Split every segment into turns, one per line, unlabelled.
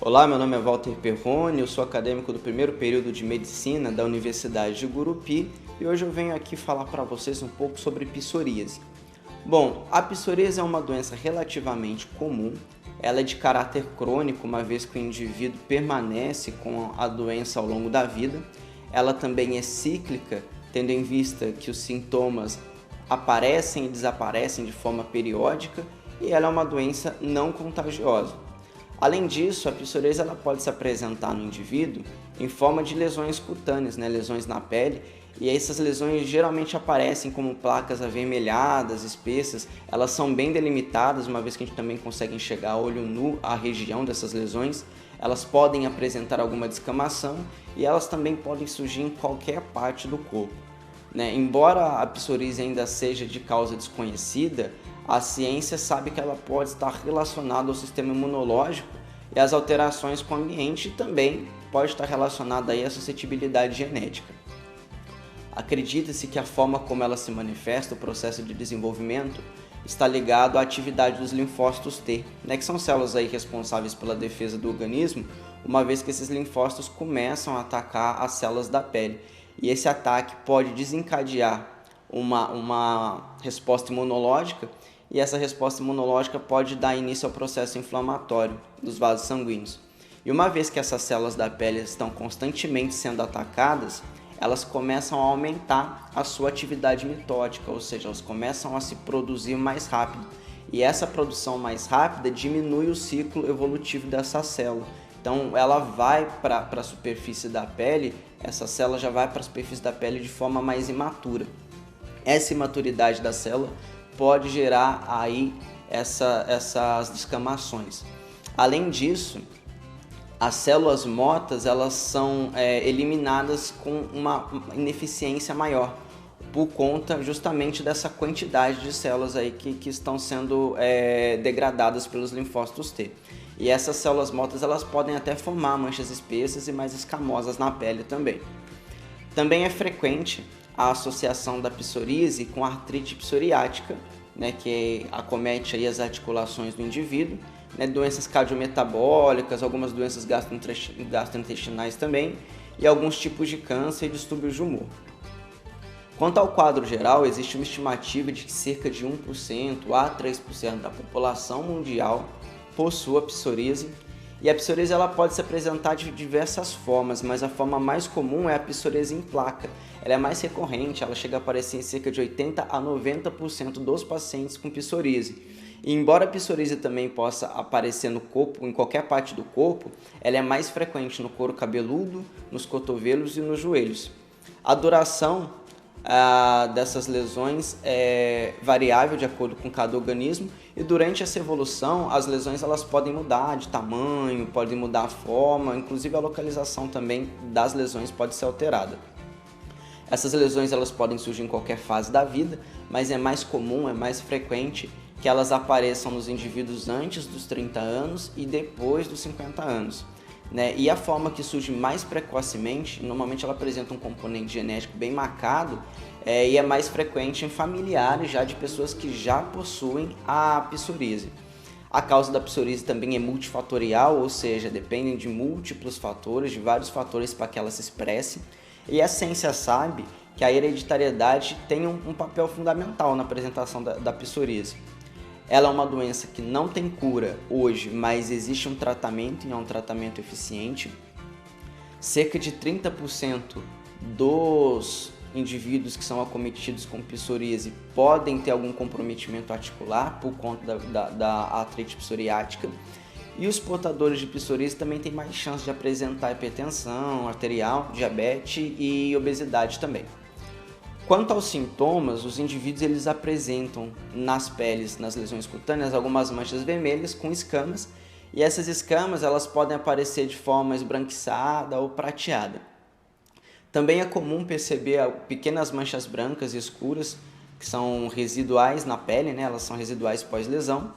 Olá, meu nome é Walter Perrone, eu sou acadêmico do primeiro período de Medicina da Universidade de Gurupi e hoje eu venho aqui falar para vocês um pouco sobre psoríase. Bom, a psoríase é uma doença relativamente comum, ela é de caráter crônico, uma vez que o indivíduo permanece com a doença ao longo da vida. Ela também é cíclica, tendo em vista que os sintomas aparecem e desaparecem de forma periódica, e ela é uma doença não contagiosa. Além disso, a psoríase ela pode se apresentar no indivíduo em forma de lesões cutâneas, lesões na pele, e essas lesões geralmente aparecem como placas avermelhadas, espessas. Elas são bem delimitadas, uma vez que a gente também consegue enxergar a olho nu a região dessas lesões. Elas podem apresentar alguma descamação e elas também podem surgir em qualquer parte do corpo. Embora a psoríase ainda seja de causa desconhecida, a ciência sabe que ela pode estar relacionada ao sistema imunológico e às alterações com o ambiente, e também pode estar relacionada aí à suscetibilidade genética. Acredita-se que a forma como ela se manifesta, o processo de desenvolvimento, está ligado à atividade dos linfócitos T, que são células aí responsáveis pela defesa do organismo, uma vez que esses linfócitos começam a atacar as células da pele. E esse ataque pode desencadear uma resposta imunológica, e essa resposta imunológica pode dar início ao processo inflamatório dos vasos sanguíneos. E uma vez que essas células da pele estão constantemente sendo atacadas, elas começam a aumentar a sua atividade mitótica, ou seja, elas começam a se produzir mais rápido. E essa produção mais rápida diminui o ciclo evolutivo dessa célula. Então ela vai para a superfície da pele, essa célula já vai para a superfície da pele de forma mais imatura. Essa imaturidade da célula pode gerar aí essas descamações. Além disso, as células mortas elas são eliminadas com uma ineficiência maior, por conta justamente dessa quantidade de células aí que estão sendo degradadas pelos linfócitos T. E essas células mortas elas podem até formar manchas espessas e mais escamosas na pele também. Também é frequente a associação da psoríase com artrite psoriática, que acomete aí as articulações do indivíduo, doenças cardiometabólicas, algumas doenças gastrointestinais também, e alguns tipos de câncer e distúrbios de humor. Quanto ao quadro geral, existe uma estimativa de que cerca de 1% a 3% da população mundial possua psoríase, e a psoríase ela pode se apresentar de diversas formas, mas a forma mais comum é a psoríase em placa. Ela é mais recorrente, ela chega a aparecer em cerca de 80 a 90% dos pacientes com psoríase. E embora a psoríase também possa aparecer no corpo, em qualquer parte do corpo, ela é mais frequente no couro cabeludo, nos cotovelos e nos joelhos. A duração dessas lesões é variável de acordo com cada organismo, e durante essa evolução as lesões elas podem mudar de tamanho, podem mudar a forma, inclusive a localização também das lesões pode ser alterada. Essas lesões elas podem surgir em qualquer fase da vida, mas é mais comum, é mais frequente que elas apareçam nos indivíduos antes dos 30 anos e depois dos 50 anos. E a forma que surge mais precocemente, normalmente ela apresenta um componente genético bem marcado, e é mais frequente em familiares já de pessoas que já possuem a psoríase. A causa da psoríase também é multifatorial, ou seja, dependem de múltiplos fatores, de vários fatores para que ela se expresse, e a ciência sabe que a hereditariedade tem um papel fundamental na apresentação da psoríase. Ela é uma doença que não tem cura hoje, mas existe um tratamento e é um tratamento eficiente. Cerca de 30% dos indivíduos que são acometidos com psoríase podem ter algum comprometimento articular por conta da artrite psoriática. E os portadores de psoríase também têm mais chance de apresentar hipertensão arterial, diabetes e obesidade também. Quanto aos sintomas, os indivíduos eles apresentam nas peles, nas lesões cutâneas, algumas manchas vermelhas com escamas, e essas escamas elas podem aparecer de forma esbranquiçada ou prateada. Também é comum perceber pequenas manchas brancas e escuras, que são residuais na pele, elas são residuais pós-lesão.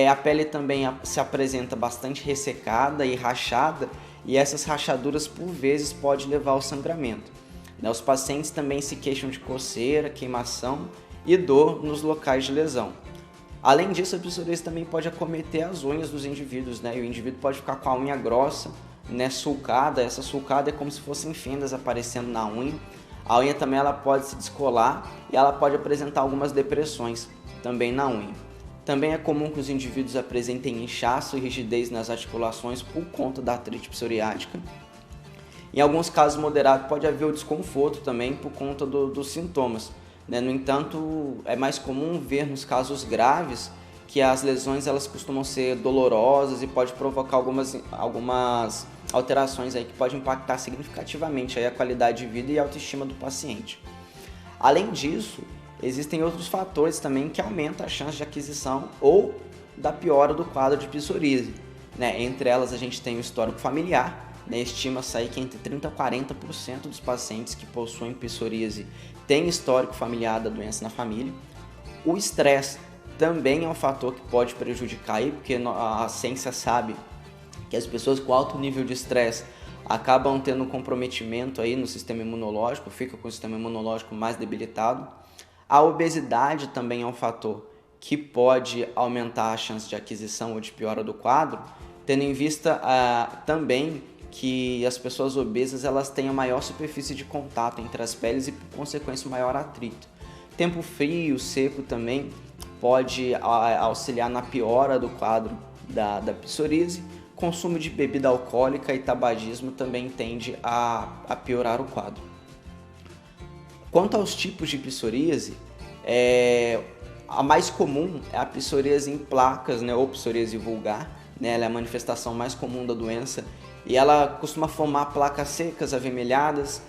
A pele também se apresenta bastante ressecada e rachada, e essas rachaduras por vezes podem levar ao sangramento. Os pacientes também se queixam de coceira, queimação e dor nos locais de lesão. Além disso, a psoríase também pode acometer as unhas dos indivíduos, né? E o indivíduo pode ficar com a unha grossa, né, sulcada. Essa sulcada é como se fossem fendas aparecendo na unha. A unha também ela pode se descolar e ela pode apresentar algumas depressões também na unha. Também é comum que os indivíduos apresentem inchaço e rigidez nas articulações por conta da artrite psoriática. Em alguns casos moderados pode haver o desconforto também por conta dos sintomas, né? No entanto, é mais comum ver nos casos graves que as lesões elas costumam ser dolorosas e pode provocar algumas alterações aí que podem impactar significativamente aí a qualidade de vida e a autoestima do paciente. Além disso, existem outros fatores também que aumentam a chance de aquisição ou da piora do quadro de psoríase, né? Entre elas a gente tem o histórico familiar, né? Estima-se aí que entre 30% a 40% dos pacientes que possuem psoríase têm histórico familiar da doença na família. O estresse também é um fator que pode prejudicar aí, porque a ciência sabe que as pessoas com alto nível de estresse acabam tendo um comprometimento aí no sistema imunológico, fica com o sistema imunológico mais debilitado. A obesidade também é um fator que pode aumentar a chance de aquisição ou de piora do quadro, tendo em vista também que as pessoas obesas elas têm a maior superfície de contato entre as peles e, por consequência, maior atrito. Tempo frio, seco também pode auxiliar na piora do quadro da psoríase. Consumo de bebida alcoólica e tabagismo também tende a piorar o quadro. Quanto aos tipos de psoríase, a mais comum é a psoríase em placas, né, ou psoríase vulgar, né, ela é a manifestação mais comum da doença e ela costuma formar placas secas, avermelhadas,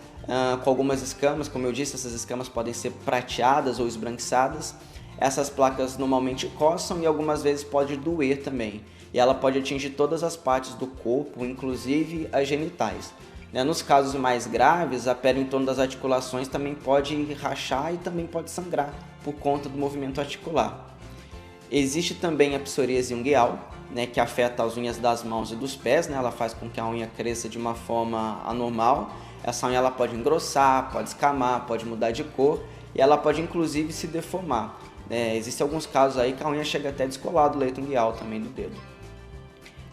com algumas escamas. Como eu disse, essas escamas podem ser prateadas ou esbranquiçadas. Essas placas normalmente coçam e algumas vezes pode doer também. E ela pode atingir todas as partes do corpo, inclusive as genitais. Nos casos mais graves, a pele em torno das articulações também pode rachar e também pode sangrar por conta do movimento articular. Existe também a psoríase ungueal, né, que afeta as unhas das mãos e dos pés, né? Ela faz com que a unha cresça de uma forma anormal. Essa unha ela pode engrossar, pode escamar, pode mudar de cor e ela pode inclusive se deformar. Existem alguns casos aí que a unha chega até a descolar do leito ungueal também do dedo.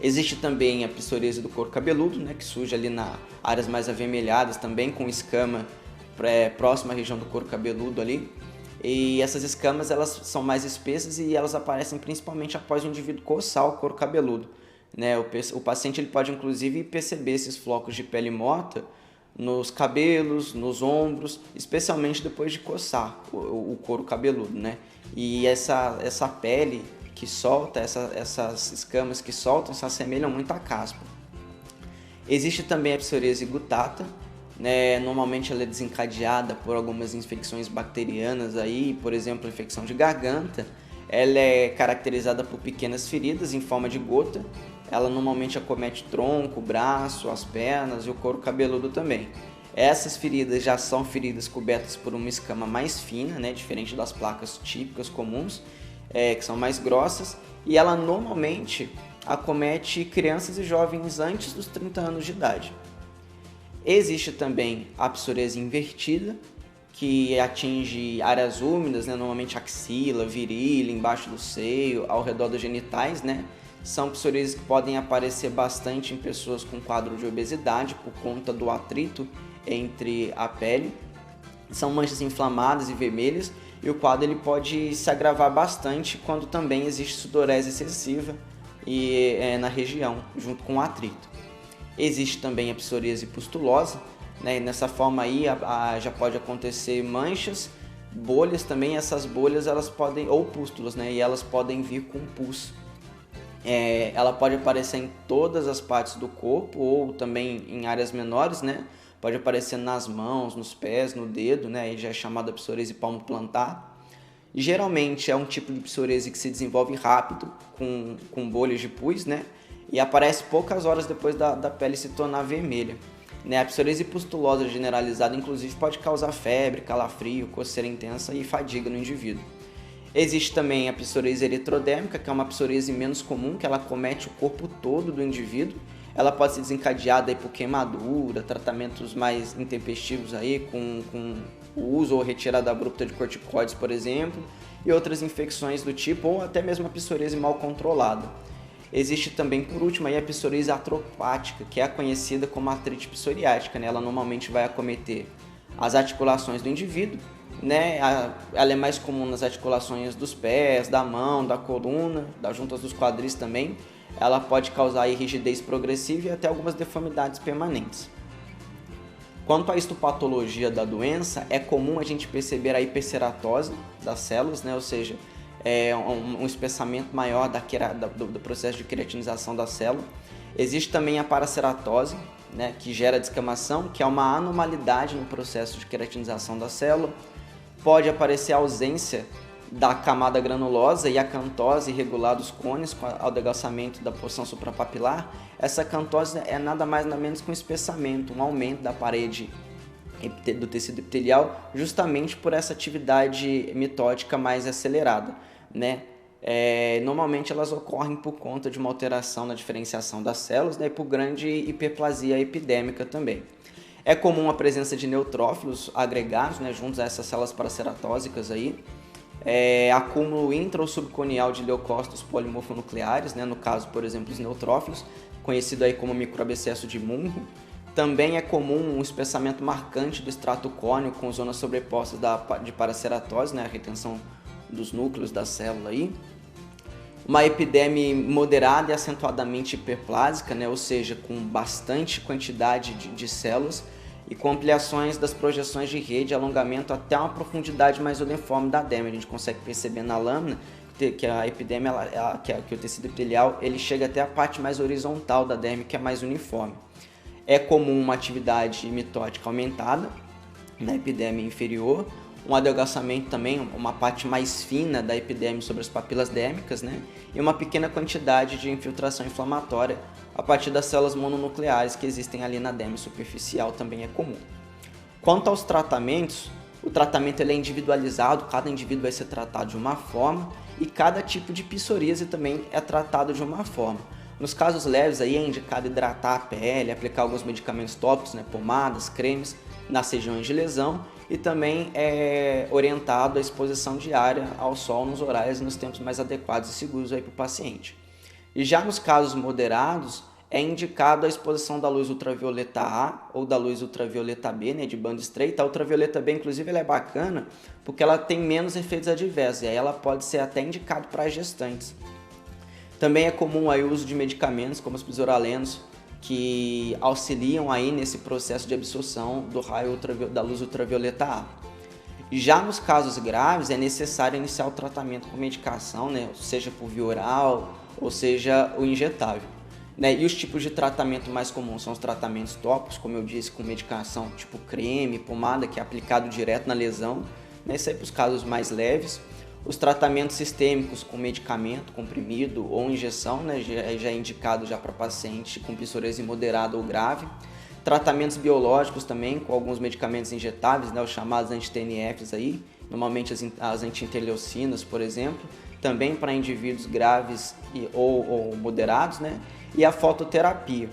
Existe também a psoríase do couro cabeludo, né, que surge ali nas áreas mais avermelhadas, também com escama próxima à região do couro cabeludo ali. E essas escamas elas são mais espessas e elas aparecem principalmente após o indivíduo coçar o couro cabeludo, né? O paciente ele pode inclusive perceber esses flocos de pele morta nos cabelos, nos ombros, especialmente depois de coçar o couro cabeludo, né? E essa pele que solta, essas escamas que soltam, se assemelham muito à caspa. Existe também a psoríase gutata, né? Normalmente ela é desencadeada por algumas infecções bacterianas, aí, por exemplo, infecção de garganta. Ela é caracterizada por pequenas feridas em forma de gota. Ela normalmente acomete o tronco, o braço, as pernas e o couro cabeludo também. Essas feridas já são feridas cobertas por uma escama mais fina, né? Diferente das placas típicas comuns, que são mais grossas, e ela normalmente acomete crianças e jovens antes dos 30 anos de idade. Existe também a psoríase invertida, que atinge áreas úmidas, né? Normalmente axila, virilha, embaixo do seio, ao redor dos genitais, né? São psoríases que podem aparecer bastante em pessoas com quadro de obesidade por conta do atrito entre a pele. São manchas inflamadas e vermelhas e o quadro ele pode se agravar bastante quando também existe sudorese excessiva na região, junto com o atrito. Existe também a psoríase pustulosa, né? Nessa forma aí já pode acontecer manchas, bolhas também. Essas bolhas elas podem, ou pústulas, né? E elas podem vir com pus. Ela pode aparecer em todas as partes do corpo ou também em áreas menores, né? Pode aparecer nas mãos, nos pés, no dedo, né? E já é chamada psoríase palmo-plantar. Geralmente é um tipo de psoríase que se desenvolve rápido, com bolhas de pus, né? E aparece poucas horas depois da pele se tornar vermelha, né? A psoríase pustulosa generalizada, inclusive, pode causar febre, calafrio, coceira intensa e fadiga no indivíduo. Existe também a psoríase eritrodérmica, que é uma psoríase menos comum, que ela acomete o corpo todo do indivíduo. ela pode ser desencadeada aí por queimadura, tratamentos mais intempestivos aí, com o uso ou retirada abrupta de corticoides, por exemplo, e outras infecções do tipo, ou até mesmo a psoríase mal controlada. Existe também, por último, aí a psoríase atropática, que é a conhecida como artrite psoriática, né? Ela normalmente vai acometer as articulações do indivíduo, né? Ela é mais comum nas articulações dos pés, da mão, da coluna, das juntas dos quadris também. Ela pode causar aí rigidez progressiva e até algumas deformidades permanentes. Quanto à histopatologia da doença, é comum a gente perceber a hiperceratose das células, né? Ou seja, um espessamento maior do processo de queratinização da célula. Existe também a paraceratose, né, que gera descamação, que é uma anormalidade no processo de queratinização da célula. Pode aparecer a ausência da camada granulosa e a cantose irregular dos cones com o adelgaçamento da porção suprapapilar. Essa cantose é nada mais nada menos que um espessamento, um aumento da parede do tecido epitelial, justamente por essa atividade mitótica mais acelerada, né? Normalmente elas ocorrem por conta de uma alteração na diferenciação das células, né, e por grande hiperplasia epidêmica também. É comum a presença de neutrófilos agregados, né, juntos a essas células paraceratósicas aí, acúmulo intra ou subconial de leucócitos polimorfonucleares, né, no caso, por exemplo, os neutrófilos, conhecido aí como microabscesso de Munro. Também é comum um espessamento marcante do extrato córneo com zonas sobrepostas de paraceratose, né, a retenção dos núcleos da célula aí. Uma epidemia moderada e acentuadamente hiperplásica, né, ou seja, com bastante quantidade de células e com ampliações das projeções de rede e alongamento até uma profundidade mais uniforme da derme. A gente consegue perceber na lâmina que a epidemia, que o tecido epitelial, ele chega até a parte mais horizontal da derme, que é mais uniforme. É comum uma atividade mitótica aumentada na epidemia inferior, um adelgaçamento também, uma parte mais fina da epiderme sobre as papilas dérmicas, né? E uma pequena quantidade de infiltração inflamatória a partir das células mononucleares que existem ali na derme superficial também é comum. Quanto aos tratamentos, o tratamento ele é individualizado, cada indivíduo vai ser tratado de uma forma e cada tipo de psoríase também é tratado de uma forma. Nos casos leves aí é indicado hidratar a pele, aplicar alguns medicamentos tópicos, né, pomadas, cremes nas regiões de lesão e também é orientado a exposição diária ao sol nos horários e nos tempos mais adequados e seguros para o paciente. E já nos casos moderados é indicado a exposição da luz ultravioleta A ou da luz ultravioleta B, né, de banda estreita. A ultravioleta B, inclusive, ela é bacana porque ela tem menos efeitos adversos e aí ela pode ser até indicada para gestantes. Também é comum aí o uso de medicamentos como os psoralenos, que auxiliam aí nesse processo de absorção do raio da luz ultravioleta A. Já nos casos graves é necessário iniciar o tratamento com medicação, né, seja por via oral ou seja o injetável. Né? E os tipos de tratamento mais comuns são os tratamentos tópicos, como eu disse, com medicação tipo creme, pomada, que é aplicado direto na lesão, né? Isso aí para os casos mais leves. Os tratamentos sistêmicos com medicamento, comprimido ou injeção, né, já é indicado já para paciente com psoríase moderada ou grave. Tratamentos biológicos também, com alguns medicamentos injetáveis, né, os chamados anti-TNFs aí, normalmente as anti-interleucinas, por exemplo, também para indivíduos graves ou moderados, né, e a fototerapia.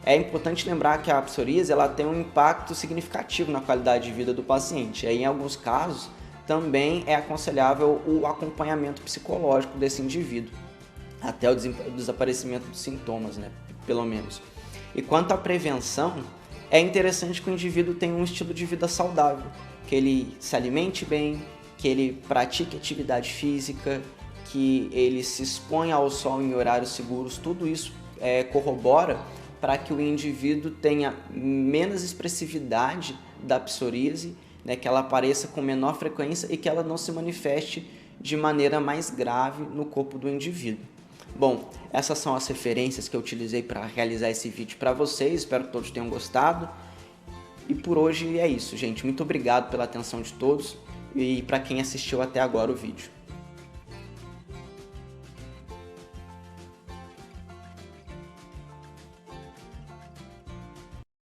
É importante lembrar que a psoríase ela tem um impacto significativo na qualidade de vida do paciente. Aí, em alguns casos, também é aconselhável o acompanhamento psicológico desse indivíduo, até o desaparecimento dos sintomas, né, pelo menos. E quanto à prevenção, é interessante que o indivíduo tenha um estilo de vida saudável, que ele se alimente bem, que ele pratique atividade física, que ele se exponha ao sol em horários seguros. Tudo isso corrobora para que o indivíduo tenha menos expressividade da psoríase, né, que ela apareça com menor frequência e que ela não se manifeste de maneira mais grave no corpo do indivíduo. Bom, essas são as referências que eu utilizei para realizar esse vídeo para vocês, espero que todos tenham gostado. E por hoje é isso, gente. Muito obrigado pela atenção de todos e para quem assistiu até agora o vídeo.